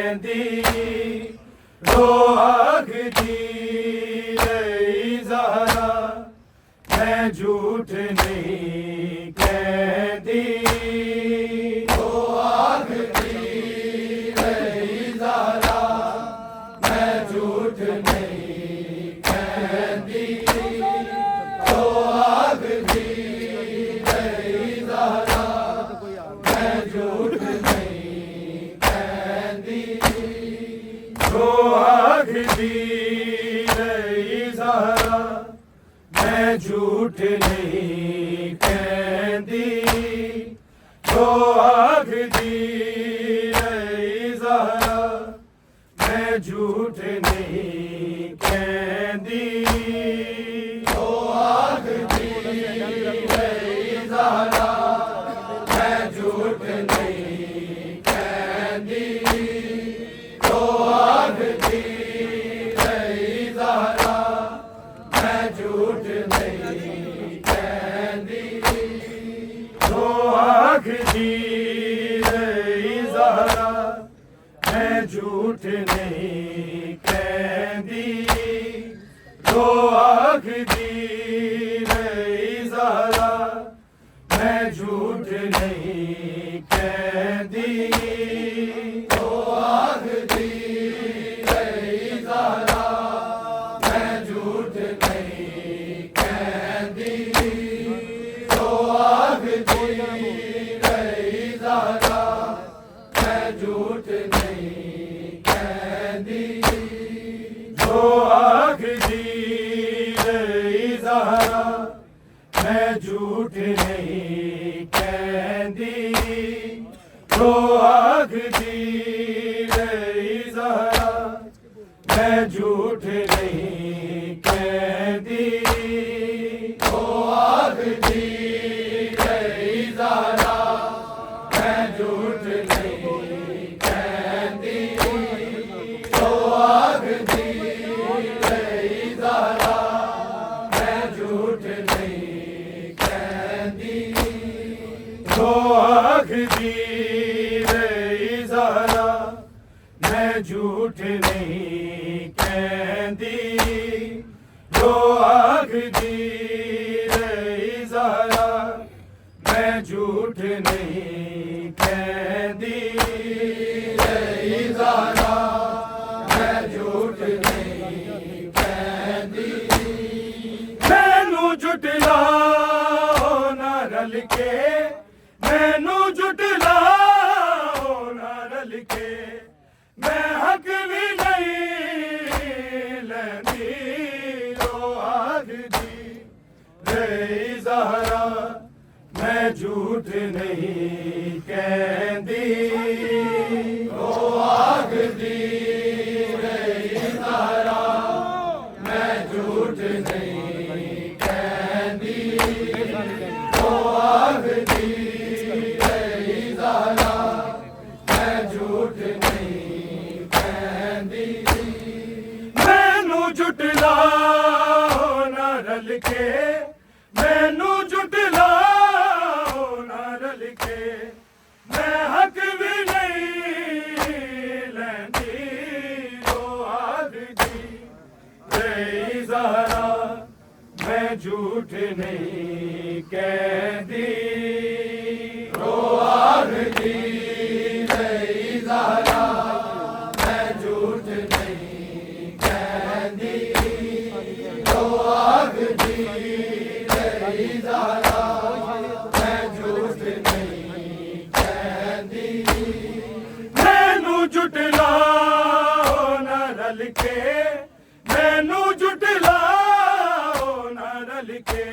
कहंदी रो आखदी ज़हरा मैं झूठ नहीं कहंदी रो आखदी ज़हरा मैं झूठ नहीं कहंदी रो आखदी ज़हरा मैं झूठ नहीं कहंदी रो आखदी ज़हरा मैं झूठ नहीं कहंदी रो आखदी ज़हरा मैं झूठ नहीं कहंदी रो आखदी ज़हरा मैं झूठ नहीं कहंदी रो आखदी ज़हरा मैं झूठ नहीं कहंदी रो आखदी ज़हरा मैं झूठ नहीं कहंदी रो आखदी ज़हरा मैं झूठ नहीं कहंदी रो आखदी ज़हरा मैं झूठ नहीं कहंदी रो आखदी ज़हरा मैं झूठ नहीं कहंदी रो आखदी ज़हरा मैं झूठ नहीं कहंदी रो आखदी ज़हरा मैं झूठ नहीं कहंदी रो आखदी ज़हरा मैं झूठ नहीं कहंदी रो आखदी ज़हरा मैं झूठ नहीं कहंदी रो आखदी ज़हरा मैं झूठ नहीं कहंदी रो आखदी ज़हरा मैं झूठ नहीं कहंदी ज़हरा मैं झूठ नहीं कहंदी मैनू जुटलाओ ना रल के मैनू जुटलाओ ना रल के मैं हक भी नहीं लैंदी रो आखदी ज़हरा मैं झूठ नहीं कहंदी रो आखदी ज़हरा मैं झूठ नहीं कहंदी रो आखदी ज़हरा मैं झूठ नहीं कहंदी मैनू जुटलाओ ना रल के मैनू जुटलाओ ना रल के मैं हक भी नहीं लैंदी रो आखदी ज़हरा मैं झूठ नहीं कहंदी रो आखदी ज़हरा मैं झूठ नहीं कहंदी रो आखदी ज़हरा मैं झूठ नहीं कहंदी मैनू जुटलाओ ना रल के मैनू जुटलाओ ना रल के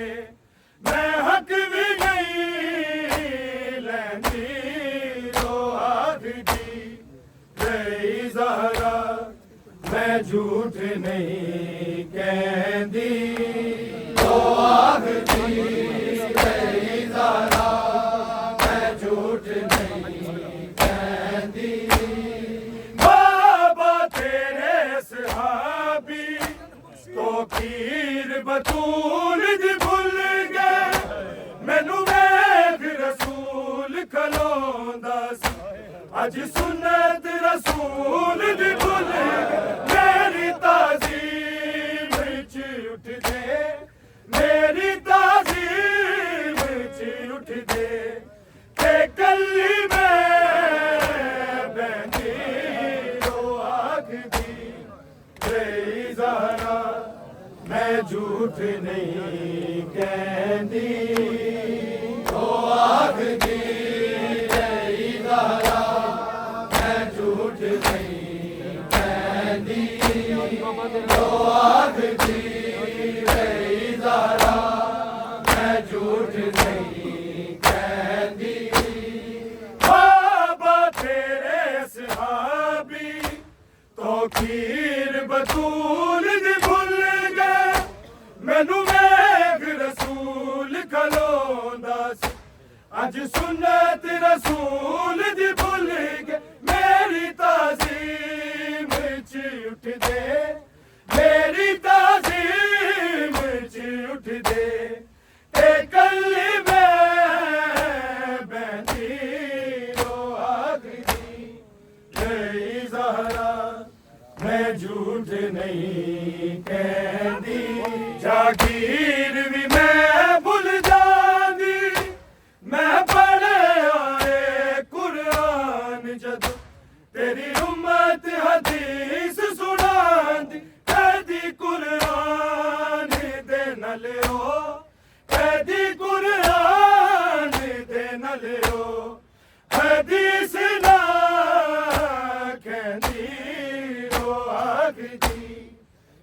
मैं हक भी नहीं लैंदी रो आखदी ज़हरा मैं झूठ नहीं कहंदी रो आखदी ज़हरा मैं झूठ नहीं कहंदी बाबा तेरे सहाबी तो पीर बतूल दी भुल गए मैनू वेख रसूल खलोंदा सी अज सुन्नत रसूल रसूल दी भुल गए मेरी ताज़ीम च उठ दे मेरी ताज़ीम च उठ दे ते कल्ली मैं झूठ नहीं कहती ओ आखदी तेरी ज़हरा मैं झूठ नहीं कहती ओ आखदी तेरी ज़हरा मैं झूठ नहीं कहती बाबा तेरे सहाबी तो खीर बतूल दी भुल गए मैनू वेख रसूल खलोंदा सी अज सुन्नत रसूल दी भुल गए मेरी ताज़ीम च उठ दे मेरी ताज़ीम च उठ दे ते कल्ली मैं बैठी रो आखदी तेरी ज़हरा मैं झूठ नहीं कहती जागीर भी मैं भुल जाती मैं पढ़े आए कुरान जदों तेरी उम्मत हदीस सुनांदी कदी कुरान दे न लियो कदी कुरान दे न लियो हदीस ना कहती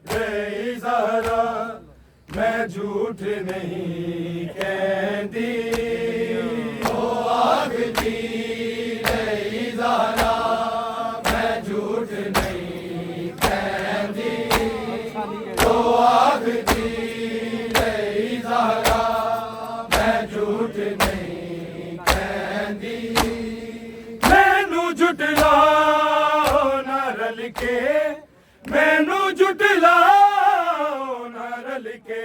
रे ज़हरा मैं झूठ नहीं कहती ओ आखदी रे ज़हरा मैं झूठ नहीं कहती ओ आखदी रे ज़हरा मैं झूठ नहीं कहती मैनू जुटलाओ ना रल के मैनू जुटलाओ ना रल के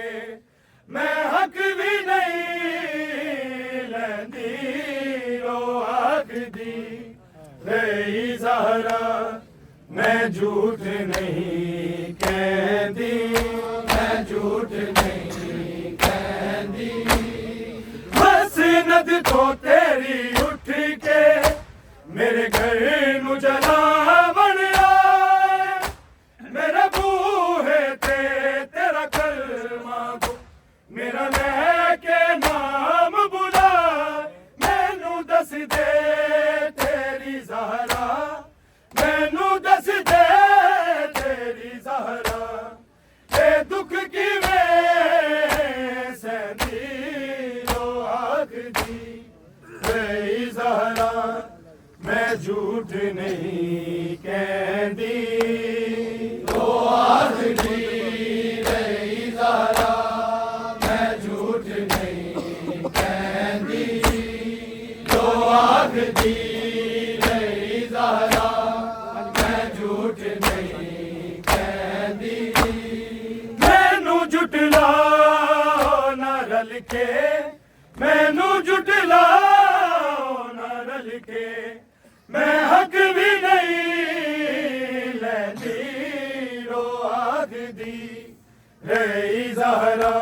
मैं हक भी नहीं लैंदी रो आखदी रे ज़हरा मैं झूठ नहीं कहती मैं झूठ नहीं कहती मसनद तो तेरी उठ के मेरे घर नू जलावन मेरा बूहे ते तेरा कलमा गो मेरा लेके नाम बुला मैनू दस दे तेरी ज़हरा मैनू दस दे तेरी ज़हरा ए दुख की मैं सहदी रो आखदी रे ज़हरा मैं झूठ नहीं कहती आखदी रे ज़हरा मैं झूठ नहीं कहती तो आखदी रे ज़हरा मैं झूठ नहीं कहती मैनू जुटलाओ ना रल के मैनू जुटलाओ ना रल के मैं हक भी नहीं लैंदी रे ज़हरा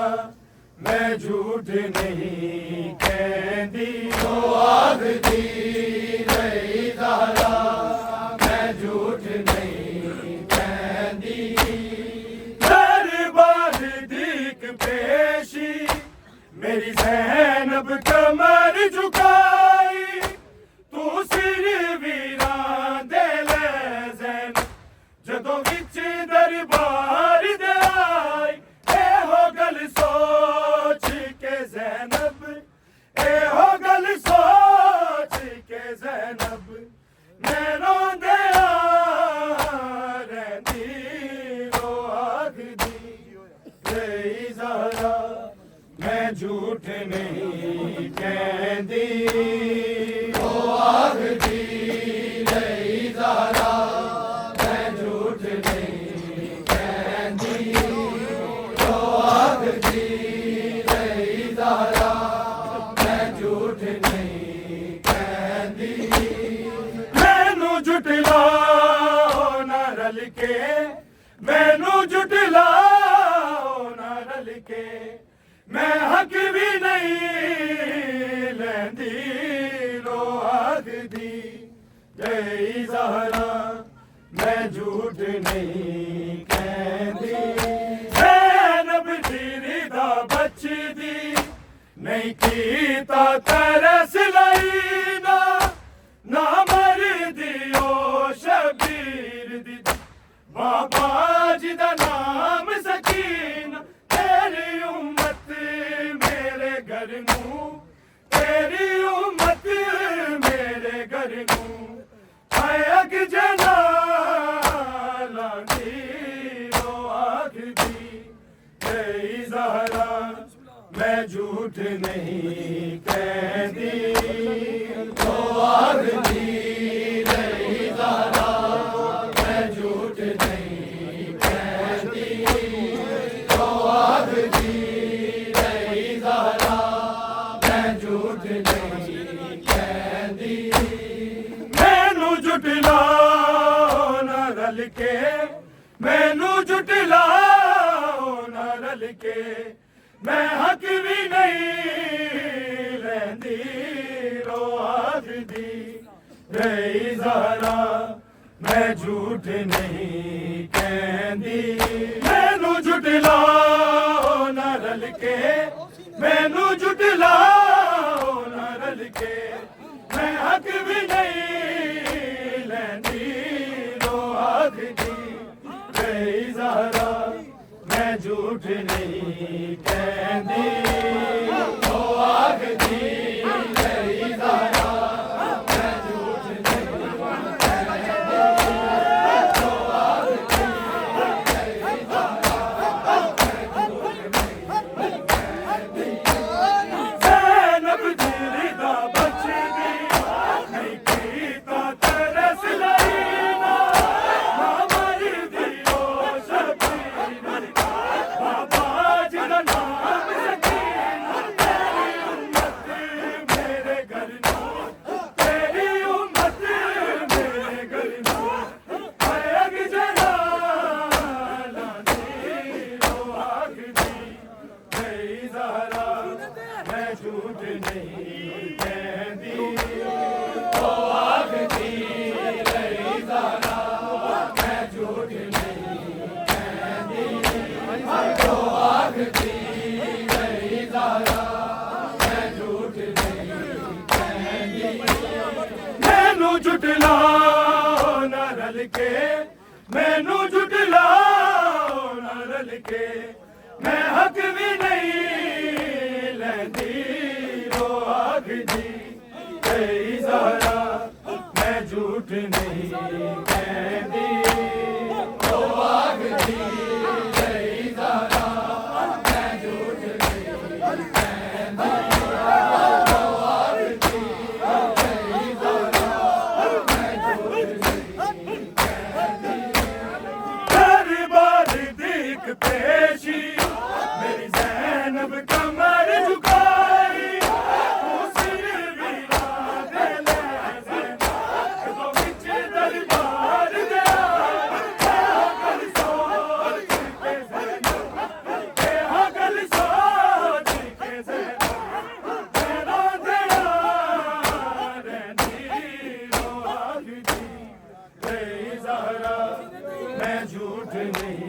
मैं झूठ नहीं कहती ओ आखदी रे ज़हरा मैं झूठ नहीं कहती दरबार दीक पेशी मेरी ज़ैनब कमर झुकाई तू सिर वीरां दे ले ज़ैनब जदों विच दरबार दे आई ए हो गल सोच के ज़ैनब ए हो गल सोच के ज़ैनब मैं रोंदे रहंदी रो आखदी रे ज़हरा मैं झूठ नहीं कहती ओ आखदी रे ज़हरा मैं झूठ नहीं कहती ओ आखदी रे ज़हरा मैं झूठ नहीं कहती मैनू जुटला रल के मैनू जुटलाओ ना रल के मैं हक भी नहीं लैंदी लो आखदी जय ज़हरा मैं झूठ नहीं कहंदी ज़ैनब दी रिदा बचदी नहीं कीता तरस लईना ना मर दियो शबीर दी बाबा जी दा नाम सकीना तेरी उम्मत मेरे घर नू तेरी उम्मत मेरे घर नू अग जना लांदी रो आखदी जय ज़हरा मैं झूठ नहीं कहती तो आखदी जय ज़हरा मैं झूठ नहीं कहती तो आखदी जय ज़हरा मैं झूठ नहीं कहती मैनू जुटलाओ ना रल के मैनू जुटलाओ ना रल के मैं हक भी नहीं लैंदी रो आखदी जय ज़हरा मैं झूठ नहीं कहंदी मैनू जुटलाओ ना रल के मैनू जुटलाओ ना रल के मैं हक भी नहीं लैंदी रो आखदी जय ज़हरा मैं झूठ नहीं कहंदी तो आखदी जय ज़हरा मैं झूठ नहीं कहंदी तो आखदी जय ज़हरा मैं झूठ नहीं कहंदी ज़ैनब दी रिदा बचदी नहीं कीता तरस लईना ना मर दियो शबीर बाबा जी दा नाम सकीना तेरी उम्मत मेरे घर नू तेरी उम्मत मेरे घर नू अग जना लांदी रो आखदी जय ज़हरा मैं झूठ नहीं कहंदी तो आखदी जय ज़हरा मैं झूठ नहीं कहंदी तो आखदी जय ज़हरा मैं झूठ नहीं कहंदी मैनू जुटलाओ ना रल के मैनू जुटलाओ ना रल के मैं हक भी नहीं लैंदी रो आखदी जय ज़हरा मैं झूठ नहीं कहंदी तो आखदी जय ज़हरा मैं झूठ नहीं कहंदी तो आखदी जय ज़हरा मैं झूठ नहीं कहंदी हर बार देख पेशी मेरी ज़ैनब कमर झुकाई हुस्न वीरा दे ले ज़ैनब तो बिच दरबार दे गल सोच के ज़ैनब गल सोच के ज़ैनब तेरा तेरा रहंदी रो आखदी जय ज़हरा मैं झूठ नहीं